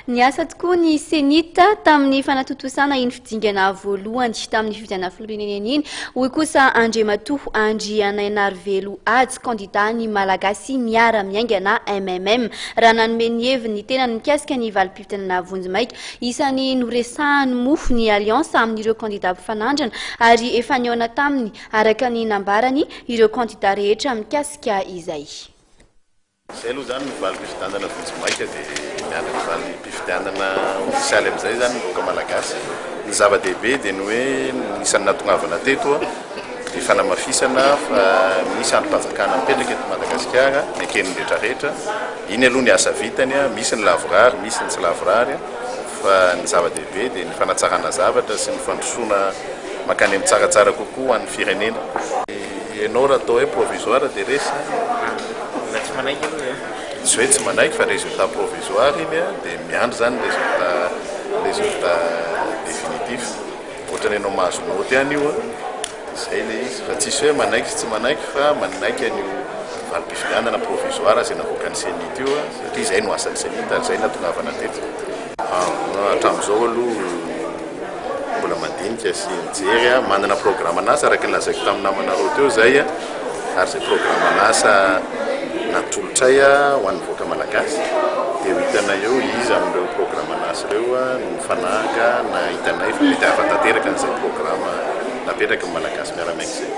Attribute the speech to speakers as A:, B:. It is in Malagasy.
A: Niasa tokoa ny senita tamin'ny fanatotosana iny fidingana voalohany tamin'ny fifidianana filorenena iny. Hoy kosa Andriamatoa Andrianainarivelo Ady kandida ny malagasy miara-miaingana MMM raha nanome ny heviny tena nikasika ny valim-pifidianana vonjimaika. Isany noresahany mofo ny alliance amin'ireo kandida mpifanandrana ary efa nihaona taminy araka ny nambarany ireo kandida rehetra mikasika izay.
B: Zay aloha zany valim-pifidianana vonjimaika dia miaraka valim-pifidianana ofisialy amin'izay zany boka malagasy. Ny zava-dehibe dia ny hoe nisan'ny natongavana teto dia fanamafisana fa misy androm-panjakana mipetraka eto Madagasikara eken'ny rehetrarehetra. Iny aloha ny asa vitany, misy ny lavorary, misy ny tsy lavorary, fa ny zava-dehibe dia ny fanatsarana zavatra sy ny fandrosoana makany amin'ny tsaratsara kokoa an'ny firenena. Ianao raha atao hoe provisoire dia resy tsy hoe tsy manaiky fa résultat provisoire iny dia miandry zany résultat définitif. Ohatra ny ianao mahazo noty ihany io izay le izy fa tsisy hoe manaiky sy tsy manaiky fa manaiky an'io valim-pifidianana provisoire izay navoakan'ny senita io satria izay no asan'ny senita ary izay natongavana teto. Hatramin'izao aloha mbola mandinika sy mijery manana programme an'asa araka ny lazaiko tamin'ny namanareo teo zay ary izay programme an'asa natolotray ho an'ny voaka malagasy dia hitanay eo izy amin'ireo programme an'asa ireo ny fanaga na hitanay fa mety hafa tanteraka n'izay programme napetraka ny malagasy miara-miaina izay.